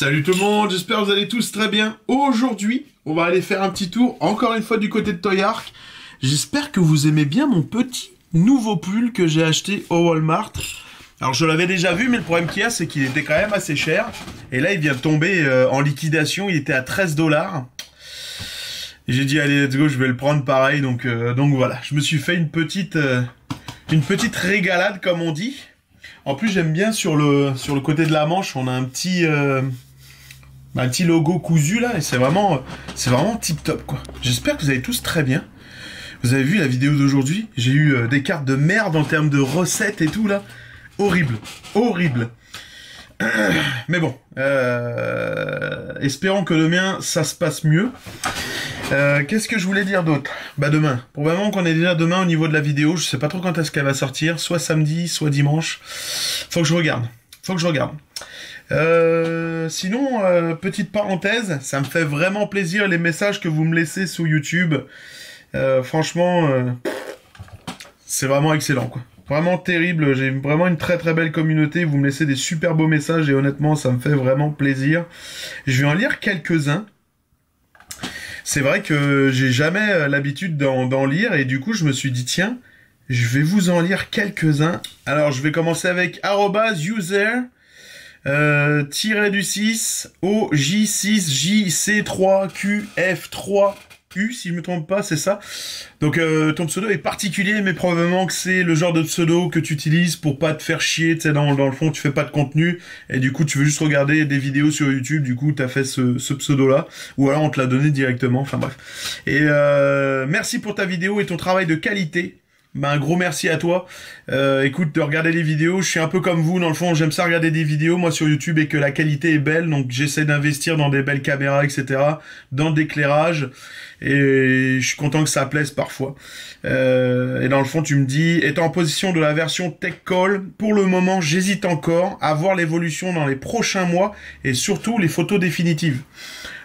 Salut tout le monde, j'espère que vous allez tous très bien. Aujourd'hui, on va aller faire un petit tour, encore une fois du côté de Toyark. J'espère que vous aimez bien mon petit nouveau pull que j'ai acheté au Walmart. Alors je l'avais déjà vu, mais le problème qu'il y a, c'est qu'il était quand même assez cher. Et là, il vient de tomber en liquidation, il était à 13 $. Et j'ai dit, allez, let's go, je vais le prendre pareil. Donc voilà, je me suis fait une petite régalade, comme on dit. En plus, j'aime bien sur le côté de la manche, on a un petit logo cousu là, et c'est vraiment tip top quoi. J'espère que vous allez tous très bien. Vous avez vu la vidéo d'aujourd'hui? J'ai eu des cartes de merde en termes de recettes et tout là. Horrible, horrible. Mais bon, espérons que le mien, ça se passe mieux. Qu'est-ce que je voulais dire d'autre? Bah demain, probablement qu'on est déjà demain au niveau de la vidéo, je sais pas trop quand est-ce qu'elle va sortir, soit samedi, soit dimanche. Faut que je regarde. Sinon, petite parenthèse, ça me fait vraiment plaisir les messages que vous me laissez sur YouTube. Franchement, c'est vraiment excellent quoi. Vraiment terrible, j'ai vraiment une très très belle communauté, vous me laissez des super beaux messages et honnêtement ça me fait vraiment plaisir. Je vais en lire quelques-uns. C'est vrai que j'ai jamais l'habitude d'en lire et du coup je me suis dit tiens, je vais vous en lire quelques-uns. Alors je vais commencer avec @user -du6 OJ6JC3QF3 si je me trompe pas, c'est ça. Donc ton pseudo est particulier, mais probablement que c'est le genre de pseudo que tu utilises pour pas te faire chier, tu sais, dans le fond, tu fais pas de contenu, et du coup, tu veux juste regarder des vidéos sur YouTube, du coup, t'as fait ce pseudo-là, ou alors on te l'a donné directement, enfin bref. Et merci pour ta vidéo et ton travail de qualité. Ben, un gros merci à toi. Écoute, de regarder les vidéos, je suis un peu comme vous, dans le fond, j'aime ça regarder des vidéos, moi, sur YouTube, et que la qualité est belle, donc j'essaie d'investir dans des belles caméras, etc., dans l'éclairage, et je suis content que ça plaise parfois. Et dans le fond, tu me dis, étant en position de la version Tech Call, pour le moment, j'hésite encore à voir l'évolution dans les prochains mois, et surtout les photos définitives.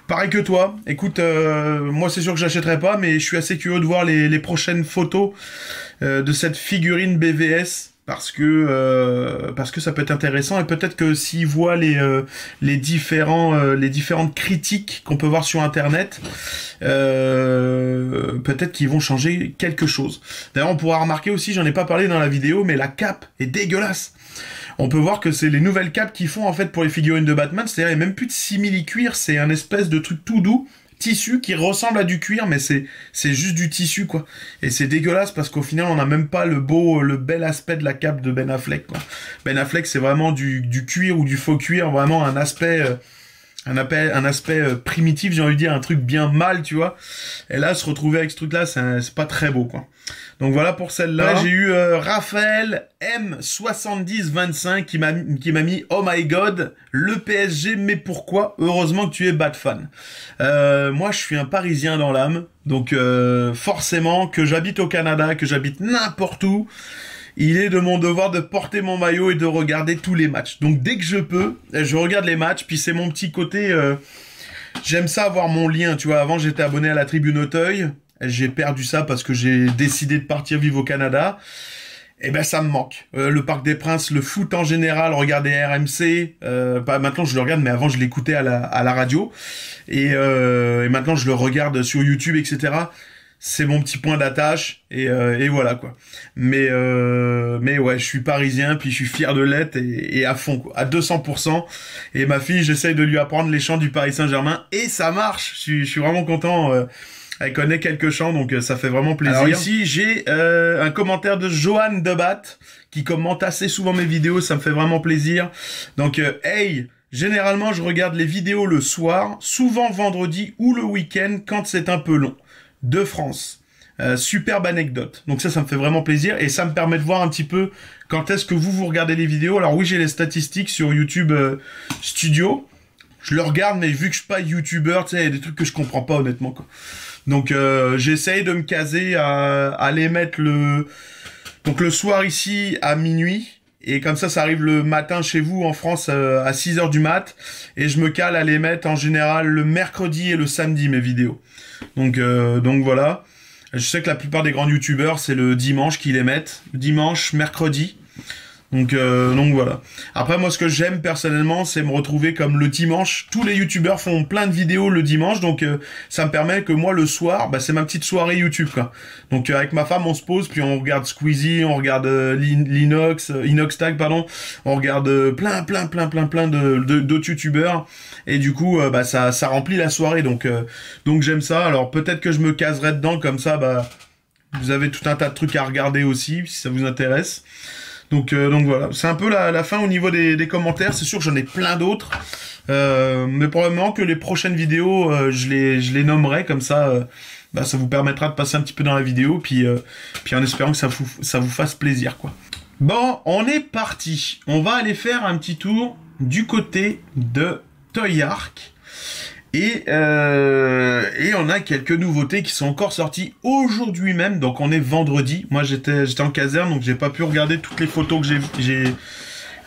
Pareil que toi, écoute, moi c'est sûr que j'achèterai pas, mais je suis assez curieux de voir les prochaines photos de cette figurine BVS, parce que ça peut être intéressant, et peut-être que s'ils voient les différentes critiques qu'on peut voir sur internet, peut-être qu'ils vont changer quelque chose. D'ailleurs on pourra remarquer aussi, j'en ai pas parlé dans la vidéo, mais la cape est dégueulasse. On peut voir que c'est les nouvelles capes qu'ils font en fait pour les figurines de Batman, c'est-à-dire il n'y a même plus de simili-cuir, c'est un espèce de truc tout doux, tissu qui ressemble à du cuir, mais c'est juste du tissu quoi. Et c'est dégueulasse parce qu'au final on n'a même pas le bel aspect de la cape de Ben Affleck quoi. Ben Affleck c'est vraiment du cuir ou du faux cuir, vraiment un aspect primitif, j'ai envie de dire, un truc bien mal, tu vois. Et là, se retrouver avec ce truc-là, c'est pas très beau, quoi. Donc voilà pour celle-là. J'ai eu Raphaël M7025 qui m'a mis « Oh my God, le PSG, mais pourquoi? Heureusement que tu es Bat fan. » Moi, je suis un Parisien dans l'âme, donc forcément, que j'habite au Canada, que j'habite n'importe où, il est de mon devoir de porter mon maillot et de regarder tous les matchs. Donc dès que je peux, je regarde les matchs, puis c'est mon petit côté... j'aime ça avoir mon lien, tu vois. Avant, j'étais abonné à la Tribune Auteuil. J'ai perdu ça parce que j'ai décidé de partir vivre au Canada. Et ben ça me manque. Le Parc des Princes, le foot en général, regarder RMC. Maintenant je le regarde, mais avant je l'écoutais à la radio. Et maintenant je le regarde sur YouTube, etc. C'est mon petit point d'attache et voilà quoi. Mais ouais, je suis parisien, puis je suis fier de l'être et à fond quoi, à 200%. Et ma fille, j'essaye de lui apprendre les chants du Paris Saint-Germain et ça marche. Je suis vraiment content. Elle connaît quelques chants, donc ça fait vraiment plaisir. Alors ici, j'ai un commentaire de Johan Debat qui commente assez souvent mes vidéos, ça me fait vraiment plaisir. Donc, hey, généralement, je regarde les vidéos le soir, souvent vendredi ou le week-end quand c'est un peu long. De France. Superbe anecdote. Donc ça me fait vraiment plaisir et ça me permet de voir un petit peu quand est-ce que vous regardez les vidéos. Alors oui, j'ai les statistiques sur YouTube Studio. Je le regarde, mais vu que je suis pas YouTuber, tu sais, il y a des trucs que je comprends pas honnêtement, quoi. Donc j'essaye de me caser à les mettre le soir ici à minuit. Et comme ça arrive le matin chez vous en France à 6h du mat. Et je me cale à les mettre en général le mercredi et le samedi, mes vidéos. Donc voilà. Je sais que la plupart des grands youtubeurs, c'est le dimanche qu'ils les mettent. Dimanche, mercredi. Donc voilà. Après moi ce que j'aime personnellement c'est me retrouver comme le dimanche. Tous les youtubeurs font plein de vidéos le dimanche, donc ça me permet que moi le soir, bah, c'est ma petite soirée YouTube quoi. Donc avec ma femme on se pose, puis on regarde Squeezie, on regarde Inoxtag pardon, on regarde plein d'autres youtubeurs, et du coup bah ça remplit la soirée, donc j'aime ça. Alors peut-être que je me caserai dedans, comme ça bah vous avez tout un tas de trucs à regarder aussi si ça vous intéresse. Donc voilà, c'est un peu la fin au niveau des commentaires. C'est sûr que j'en ai plein d'autres, mais probablement que les prochaines vidéos, je les nommerai, comme ça, bah, ça vous permettra de passer un petit peu dans la vidéo, puis en espérant que ça vous fasse plaisir, quoi. Bon, on est parti. On va aller faire un petit tour du côté de Toyark. Et on a quelques nouveautés qui sont encore sorties aujourd'hui même, donc on est vendredi. Moi j'étais en caserne, donc j'ai pas pu regarder toutes les photos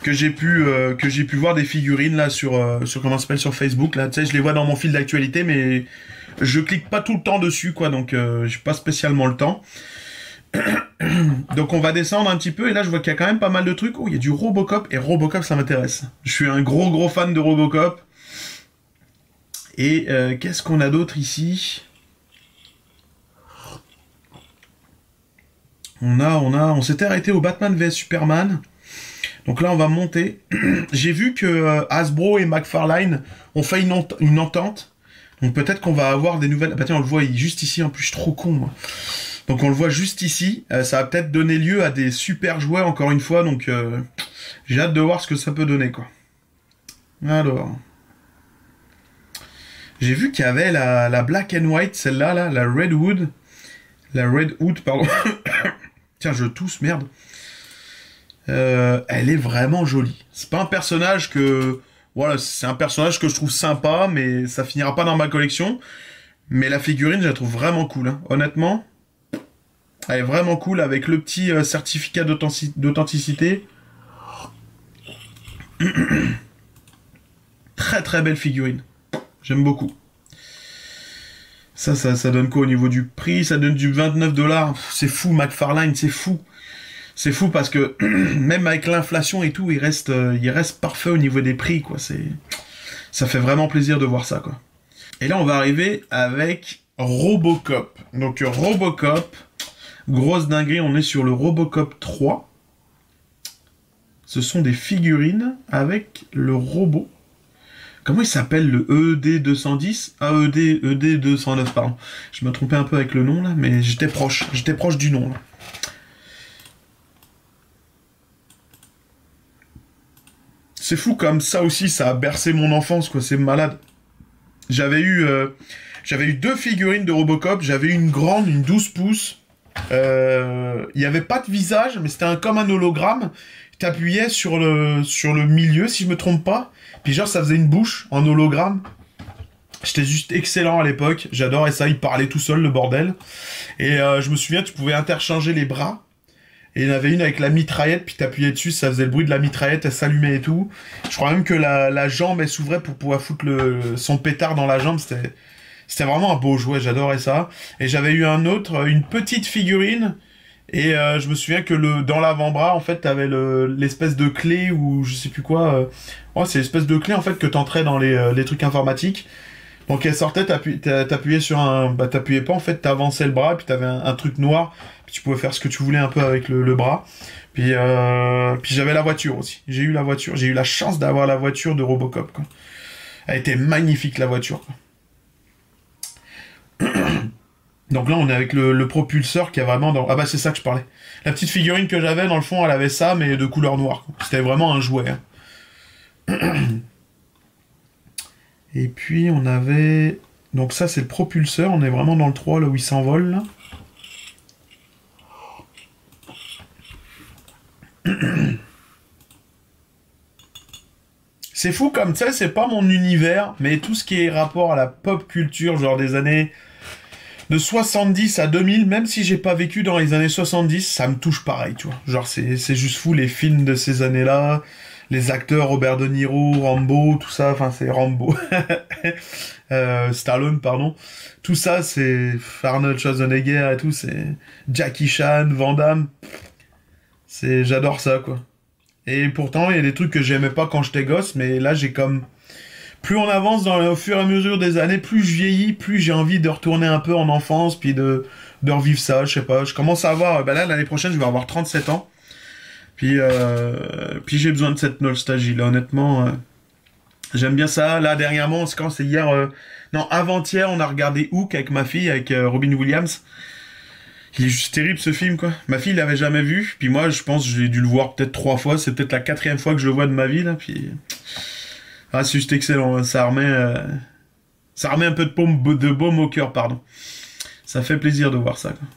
que j'ai pu voir des figurines là sur comment ça s'appelle, sur Facebook là. Tu sais, je les vois dans mon fil d'actualité, mais je clique pas tout le temps dessus quoi, donc j'ai pas spécialement le temps. Donc on va descendre un petit peu, et là je vois qu'il y a quand même pas mal de trucs. Oh, il y a du Robocop, et Robocop ça m'intéresse. Je suis un gros fan de Robocop. Et qu'est-ce qu'on a d'autre ici? On s'était arrêté au Batman vs Superman. Donc là, on va monter. J'ai vu que Hasbro et McFarlane ont fait une entente. Donc peut-être qu'on va avoir des nouvelles... Bah tiens, on le voit juste ici. En plus, je suis trop con, moi. Donc on le voit juste ici. Ça va peut-être donner lieu à des super jouets, encore une fois. Donc j'ai hâte de voir ce que ça peut donner, quoi. Alors... J'ai vu qu'il y avait la Black and White, celle-là, là, la Red Hood. La Red Hood, pardon. Tiens, je tousse, merde. Elle est vraiment jolie. C'est pas un personnage que... Voilà, c'est un personnage que je trouve sympa, mais ça finira pas dans ma collection. Mais la figurine, je la trouve vraiment cool, hein. Honnêtement. Elle est vraiment cool, avec le petit certificat d'authenticité. Très belle figurine. J'aime beaucoup. Ça donne quoi au niveau du prix? Ça donne du 29 $. C'est fou, McFarlane, c'est fou. C'est fou parce que même avec l'inflation et tout, il reste parfait au niveau des prix, quoi. Ça fait vraiment plaisir de voir ça, quoi. Et là, on va arriver avec Robocop. Donc Robocop, grosse dinguerie, on est sur le Robocop 3. Ce sont des figurines avec le robot. Comment il s'appelle, le ED210? Ah, ED209, pardon. Je me trompais un peu avec le nom, là, mais j'étais proche du nom, là. C'est fou, comme ça aussi, ça a bercé mon enfance, quoi, c'est malade. J'avais eu 2 figurines de Robocop, j'avais une grande, une 12 pouces. Il n'y avait pas de visage, mais c'était comme un hologramme. T'appuyais sur le milieu, si je me trompe pas. Puis genre, ça faisait une bouche en hologramme. J'étais juste excellent à l'époque. J'adorais ça. Il parlait tout seul, le bordel. Et je me souviens, tu pouvais interchanger les bras. Et il y en avait une avec la mitraillette, puis t'appuyais dessus, ça faisait le bruit de la mitraillette, elle s'allumait et tout. Je crois même que la jambe, elle s'ouvrait pour pouvoir foutre son pétard dans la jambe. C'était vraiment un beau jouet, j'adorais ça. Et j'avais eu une petite figurine. Et je me souviens que dans l'avant-bras, en fait, t'avais l'espèce de clé, ou je sais plus quoi. C'est l'espèce de clé, en fait, que t'entrais dans les trucs informatiques. Donc elle sortait, t'appuyais sur t'appuyais pas, en fait, t'avançais le bras, puis t'avais un truc noir, puis tu pouvais faire ce que tu voulais un peu avec le bras. Puis j'avais la voiture aussi. J'ai eu la voiture. J'ai eu la chance d'avoir la voiture de Robocop, quoi. Elle était magnifique, la voiture, quoi. Donc là, on est avec le propulseur qui a vraiment... Ah bah, c'est ça que je parlais. La petite figurine que j'avais, dans le fond, elle avait ça, mais de couleur noire. C'était vraiment un jouet, hein. Et puis, on avait... Donc ça, c'est le propulseur. On est vraiment dans le 3, là où il s'envole, là. C'est fou comme ça, c'est pas mon univers, mais tout ce qui est rapport à la pop culture, genre des années... De 70 à 2000, même si j'ai pas vécu dans les années 70, ça me touche pareil, tu vois. Genre, c'est juste fou, les films de ces années-là, les acteurs, Robert De Niro, Rambo, tout ça, enfin, c'est Rambo. Stallone, pardon. Tout ça, c'est Arnold Schwarzenegger et tout, c'est Jackie Chan, Van Damme. J'adore ça, quoi. Et pourtant, il y a des trucs que j'aimais pas quand j'étais gosse, mais là, j'ai comme... Plus on avance au fur et à mesure des années, plus je vieillis, plus j'ai envie de retourner un peu en enfance, puis de revivre ça, je sais pas. Je commence à avoir... Ben là, l'année prochaine, je vais avoir 37 ans. Puis j'ai besoin de cette nostalgie, là, honnêtement. J'aime bien ça. Là, dernièrement, c'est quand c'est hier... non, avant-hier, on a regardé Hook avec ma fille, avec Robin Williams. Il est juste terrible, ce film, quoi. Ma fille l'avait jamais vu. Puis moi, je pense que j'ai dû le voir peut-être 3 fois. C'est peut-être la 4e fois que je le vois de ma vie, là. Puis... Ah, c'est juste excellent. Ça remet un peu de baume au cœur, pardon. Ça fait plaisir de voir ça, quoi.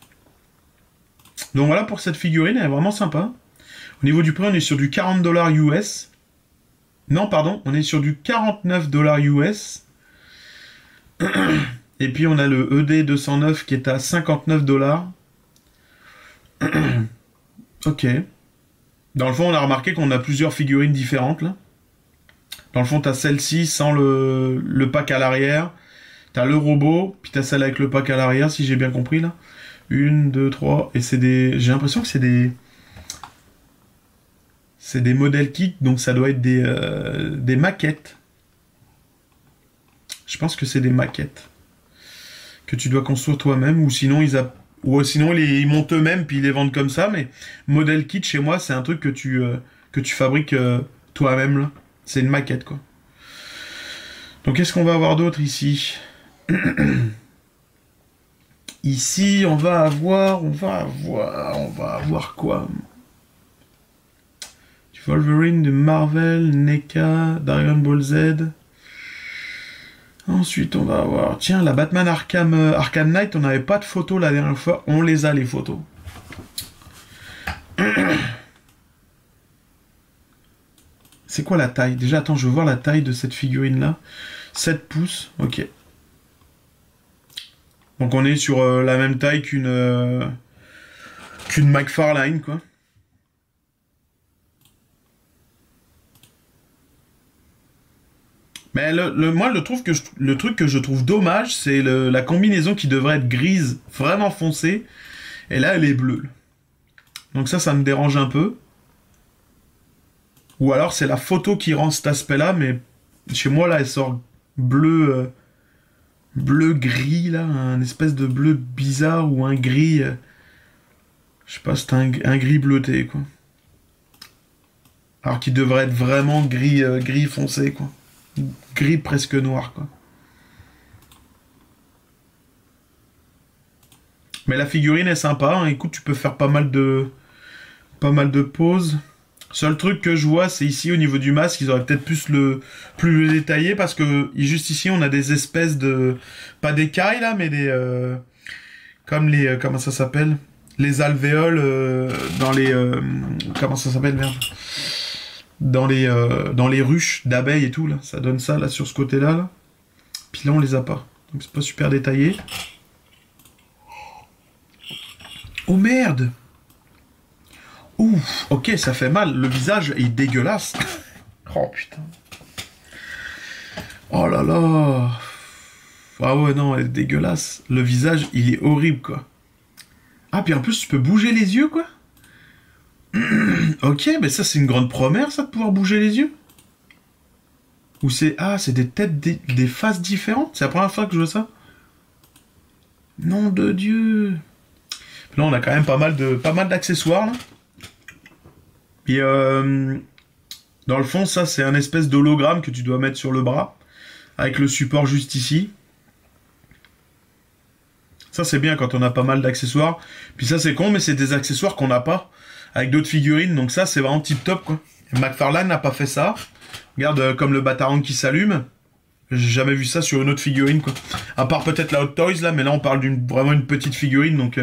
Donc voilà pour cette figurine, elle est vraiment sympa. Au niveau du prix, on est sur du 40 $ US. Non, pardon, on est sur du 49 $ US. Et puis on a le ED209 qui est à 59 $. Ok. Dans le fond, on a remarqué qu'on a plusieurs figurines différentes, là. Dans le fond, t'as celle-ci sans le pack à l'arrière. T'as le robot, puis t'as celle avec le pack à l'arrière, si j'ai bien compris, là. 1, 2, 3, et c'est des... J'ai l'impression que c'est des... C'est des modèles kits, donc ça doit être des maquettes. Je pense que c'est des maquettes. Que tu dois construire toi-même, ou sinon ils montent eux-mêmes, puis ils les vendent comme ça, mais modèle kit, chez moi, c'est un truc que tu fabriques toi-même, là. C'est une maquette, quoi. Donc, qu'est-ce qu'on va avoir d'autre ici? Ici, on va avoir quoi? Du Wolverine, de Marvel, NECA, Dragon Ball Z. Ensuite, on va avoir... Tiens, la Batman Arkham Knight, on n'avait pas de photos la dernière fois. On les a, les photos. C'est quoi la taille? Déjà, attends, je veux voir la taille de cette figurine-là. 7 pouces, ok. Donc on est sur la même taille qu'une McFarlane, quoi. Mais moi, le truc que je trouve dommage, c'est la combinaison qui devrait être grise, vraiment foncée. Et là, elle est bleue. Donc ça me dérange un peu. Ou alors c'est la photo qui rend cet aspect-là, mais chez moi, là, elle sort bleu... bleu-gris, là, un espèce de bleu bizarre ou un gris... je sais pas, c'est un gris bleuté, quoi. Alors qu'il devrait être vraiment gris, gris foncé, quoi. Gris presque noir, quoi. Mais la figurine est sympa, hein. Écoute, tu peux faire pas mal de poses. Seul truc que je vois, c'est ici au niveau du masque, ils auraient peut-être plus le détailler parce que juste ici on a des espèces de, pas d'écailles là, mais des comme les comment ça s'appelle, les alvéoles dans les comment ça s'appelle, merde, dans les ruches d'abeilles et tout là, ça donne ça là sur ce côté-là là. Puis là on les a pas, donc c'est pas super détaillé. Oh merde! Ouf, ok, ça fait mal. Le visage est dégueulasse. Oh putain. Oh là là. Ah ouais, non, elle est dégueulasse. Le visage, il est horrible, quoi. Ah, puis en plus, tu peux bouger les yeux, quoi. Ok, mais ça, c'est une grande première, ça, de pouvoir bouger les yeux. Ou c'est... Ah, c'est des têtes, des faces différentes. C'est la première fois que je vois ça. Nom de Dieu. Là, on a quand même pas mal d'accessoires, là. Puis, dans le fond, ça, c'est un espèce d'hologramme que tu dois mettre sur le bras, avec le support juste ici. Ça, c'est bien quand on a pas mal d'accessoires. Puis ça, c'est con, mais c'est des accessoires qu'on n'a pas, avec d'autres figurines. Donc ça, c'est vraiment tip-top, quoi. McFarlane n'a pas fait ça. Regarde, comme le Batarang qui s'allume. J'ai jamais vu ça sur une autre figurine, quoi. À part peut-être la Hot Toys, là, mais là, on parle vraiment une petite figurine, donc...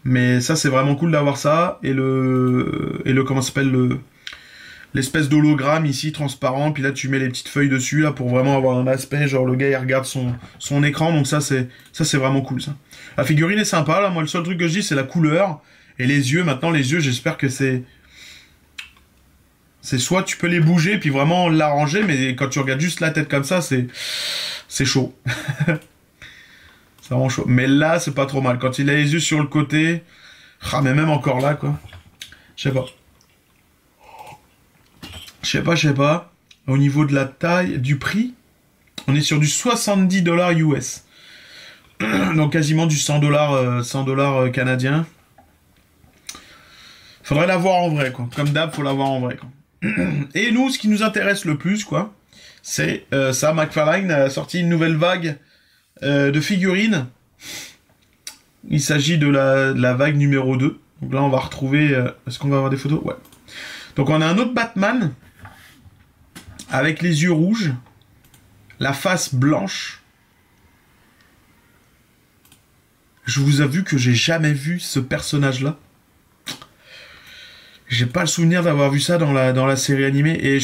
Mais ça, c'est vraiment cool d'avoir ça. Et comment ça s'appelle, l'espèce d'hologramme ici, transparent. Puis là, tu mets les petites feuilles dessus, là, pour vraiment avoir un aspect, genre, le gars, il regarde son écran. Donc ça, c'est vraiment cool, ça. La figurine est sympa, là. Moi, le seul truc que je dis, c'est la couleur. Et les yeux, maintenant, les yeux, j'espère que c'est soit tu peux les bouger, puis vraiment l'arranger, mais quand tu regardes juste la tête comme ça, c'est chaud. C'est vraiment chaud. Mais là, c'est pas trop mal. Quand il a les yeux sur le côté... Ah, mais même encore là, quoi. Je sais pas. Je sais pas. Au niveau de la taille, du prix, on est sur du 70 dollars US. Donc quasiment du 100 dollars canadiens. Faudrait l'avoir en vrai, quoi. Comme d'hab, faut l'avoir en vrai, quoi. Et nous, ce qui nous intéresse le plus, quoi, c'est ça. McFarlane a sorti une nouvelle vague de figurines. Il s'agit de la vague numéro 2. Donc là, on va retrouver... Est-ce qu'on va avoir des photos? Ouais. Donc on a un autre Batman avec les yeux rouges, la face blanche. Je vous avoue que j'ai jamais vu ce personnage-là. J'ai pas le souvenir d'avoir vu ça dans la série animée. Et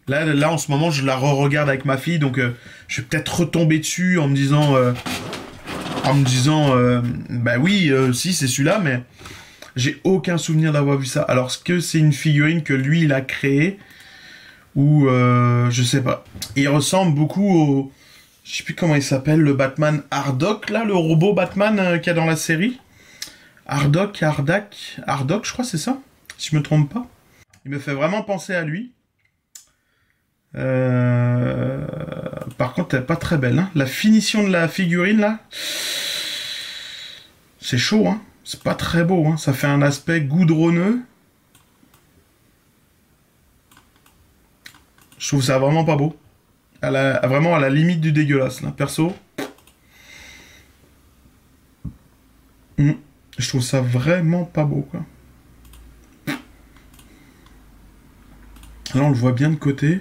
là, en ce moment, je la re-regarde avec ma fille. Donc, je vais peut-être retomber dessus en me disant... bah oui, si, c'est celui-là, mais... J'ai aucun souvenir d'avoir vu ça. Alors, est-ce que c'est une figurine que lui, il a créée? Ou, je sais pas. Il ressemble beaucoup au... Je sais plus comment il s'appelle, le Batman Hardock, là, le robot Batman qu'il y a dans la série. Hardock, je crois, c'est ça? Si je me trompe pas. Il me fait vraiment penser à lui. Par contre, elle est pas très belle, hein. La finition de la figurine, là... C'est chaud, hein. C'est pas très beau, hein. Ça fait un aspect goudronneux. Je trouve ça vraiment pas beau. Vraiment à la limite du dégueulasse, là. Perso. Je trouve ça vraiment pas beau, quoi. Là, on le voit bien de côté.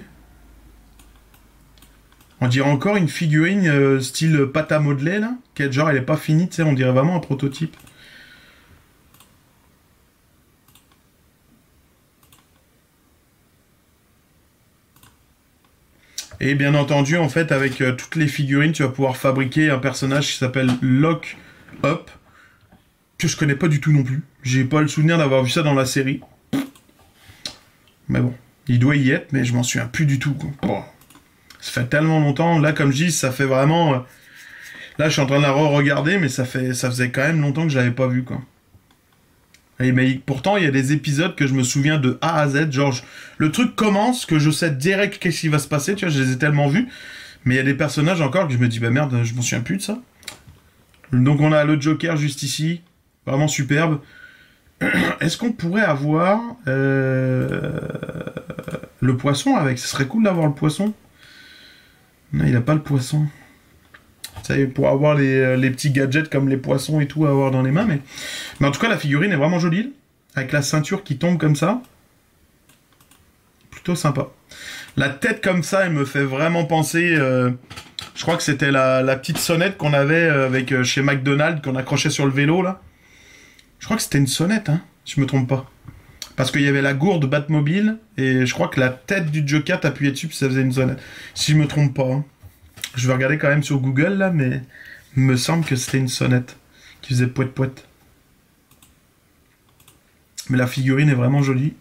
On dirait encore une figurine style pâte à modeler, là. Qui est genre, elle est pas finie, tu sais. On dirait vraiment un prototype. Et bien entendu, en fait, avec toutes les figurines, tu vas pouvoir fabriquer un personnage qui s'appelle Lock Up, que je connais pas du tout non plus. J'ai pas le souvenir d'avoir vu ça dans la série. Mais bon, il doit y être, mais je m'en souviens plus du tout, quoi. Oh, ça fait tellement longtemps. Là, comme je dis, ça fait vraiment... Là, je suis en train de la re-regarder, mais ça faisait quand même longtemps que je l'avais pas vu, quoi. Et mais pourtant, il y a des épisodes que je me souviens de A à Z. Genre, le truc commence, que je sais direct qu'est-ce qui va se passer, tu vois, je les ai tellement vus. Mais il y a des personnages encore que je me dis, bah merde, je m'en souviens plus de ça. Donc on a le Joker juste ici, vraiment superbe. Est-ce qu'on pourrait avoir le poisson avec? Ce serait cool d'avoir le poisson. Non, il a pas le poisson. Ça y est, pour avoir les petits gadgets comme les poissons et tout à avoir dans les mains. Mais en tout cas, la figurine est vraiment jolie. Avec la ceinture qui tombe comme ça. Plutôt sympa. La tête comme ça, elle me fait vraiment penser... je crois que c'était la petite sonnette qu'on avait avec chez McDonald's, qu'on accrochait sur le vélo, là. Je crois que c'était une sonnette, hein, si je me trompe pas. Parce qu'il y avait la gourde Batmobile, et je crois que la tête du Joker, t'appuyais dessus, puis ça faisait une sonnette. Si je me trompe pas, hein. Je vais regarder quand même sur Google, là, mais il me semble que c'était une sonnette qui faisait poète-poète. Mais la figurine est vraiment jolie.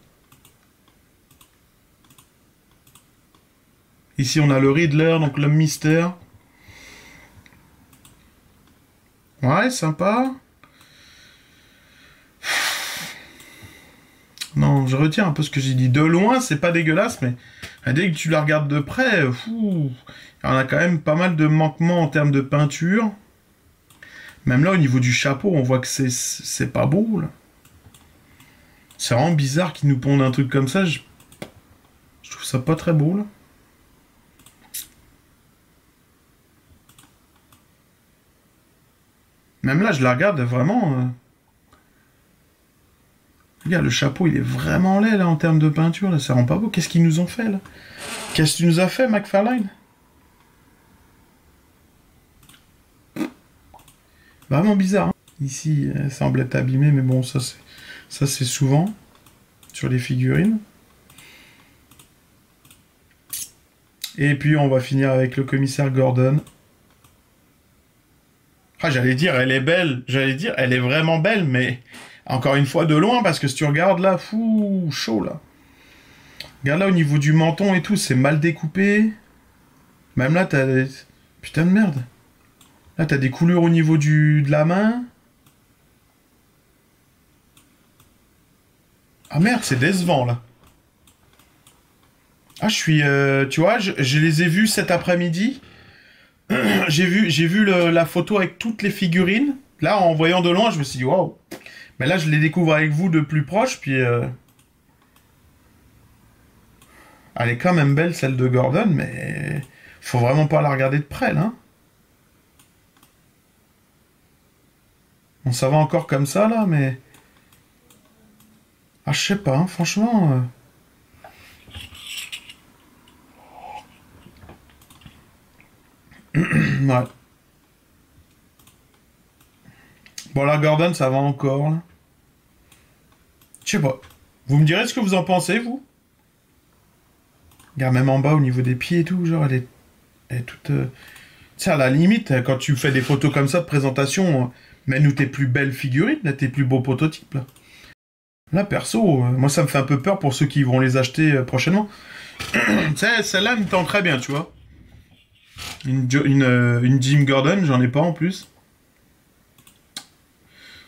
Ici, on a le Riddler, donc l'homme mystère. Ouais, sympa. Non, je retiens un peu ce que j'ai dit. De loin, c'est pas dégueulasse, mais dès que tu la regardes de près, il y en a quand même pas mal de manquements en termes de peinture. Même là, au niveau du chapeau, on voit que c'est pas beau, là. C'est vraiment bizarre qu'ils nous pondent un truc comme ça. Je trouve ça pas très beau, là. Même là, je la regarde vraiment... Regarde, le chapeau, il est vraiment laid, là, en termes de peinture, là. Ça rend pas beau. Qu'est-ce qu'ils nous ont fait, là? Qu'est-ce que tu nous as fait, McFarlane? Vraiment bizarre, hein. Ici, elle semble être abîmée, mais bon, ça, c'est souvent sur les figurines. Et puis, on va finir avec le commissaire Gordon. Ah, j'allais dire, elle est belle. J'allais dire, elle est vraiment belle, mais... Encore une fois, de loin, parce que si tu regardes là, fou, chaud, là. Regarde là, au niveau du menton et tout, c'est mal découpé. Même là, t'as des... Putain de merde. Là, t'as des coulures au niveau de la main. Ah merde, c'est décevant, là. Ah, tu vois, je les ai vus cet après-midi. J'ai vu la photo avec toutes les figurines. Là, en voyant de loin, je me suis dit, waouh. Mais là, je les découvre avec vous de plus proche, puis... Elle est quand même belle, celle de Gordon, mais... Faut vraiment pas la regarder de près, là. Bon, ça va encore comme ça, là, mais... Ah, je sais pas, hein, franchement... Ouais. Bon, la Gordon, ça va encore, là. Je sais pas. Vous me direz ce que vous en pensez, vous? Regarde, même en bas, au niveau des pieds et tout, genre, elle est toute... Tu sais, à la limite, quand tu fais des photos comme ça de présentation, mets-nous tes plus belles figurines, là, tes plus beaux prototypes, là. Là, perso, moi, ça me fait un peu peur pour ceux qui vont les acheter prochainement. Tu sais, celle-là me tend très bien, tu vois. Une Jim Gordon, j'en ai pas en plus.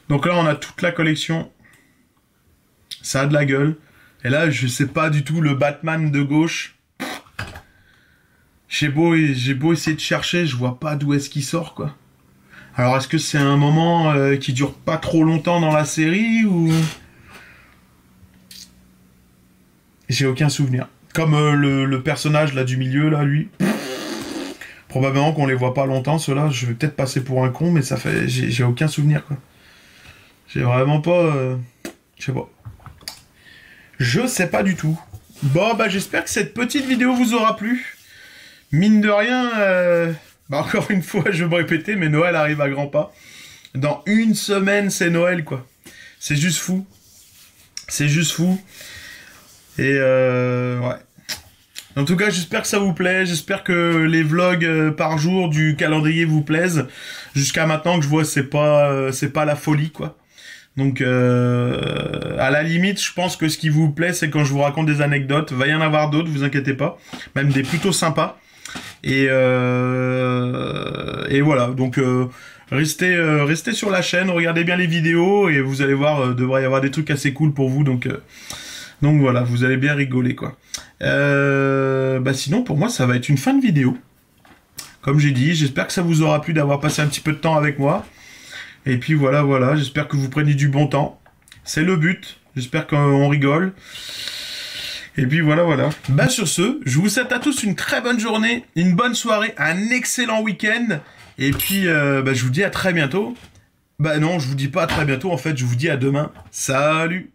Donc là, on a toute la collection. Ça a de la gueule. Et là, je sais pas du tout, le Batman de gauche. J'ai beau essayer de chercher, je vois pas d'où est-ce qu'il sort, quoi. Alors, est-ce que c'est un moment qui dure pas trop longtemps dans la série, ou... J'ai aucun souvenir. Comme le personnage, là, du milieu, là, lui... Probablement qu'on les voit pas longtemps, ceux-là. Je vais peut-être passer pour un con, mais ça fait... J'ai aucun souvenir, quoi. J'ai vraiment pas... Je sais pas. Je sais pas du tout. Bon, bah, j'espère que cette petite vidéo vous aura plu. Mine de rien, bah, encore une fois, je vais me répéter, mais Noël arrive à grands pas. Dans une semaine, c'est Noël, quoi. C'est juste fou. C'est juste fou. Et ouais. En tout cas, j'espère que ça vous plaît. J'espère que les vlogs par jour du calendrier vous plaisent. Jusqu'à maintenant que je vois, c'est pas la folie, quoi. Donc, à la limite, je pense que ce qui vous plaît, c'est quand je vous raconte des anecdotes. Va y en avoir d'autres, vous inquiétez pas. Même des plutôt sympas. Et voilà. Donc, restez sur la chaîne, regardez bien les vidéos et vous allez voir, devrait y avoir des trucs assez cool pour vous. Donc voilà, vous allez bien rigoler, quoi. Bah sinon, pour moi, ça va être une fin de vidéo. Comme j'ai dit, j'espère que ça vous aura plu d'avoir passé un petit peu de temps avec moi. Et puis voilà, j'espère que vous prenez du bon temps. C'est le but. J'espère qu'on rigole. Et puis voilà. Bah sur ce, je vous souhaite à tous une très bonne journée, une bonne soirée, un excellent week-end. Et puis bah, je vous dis à très bientôt. Bah non, je vous dis pas à très bientôt, en fait, je vous dis à demain. Salut!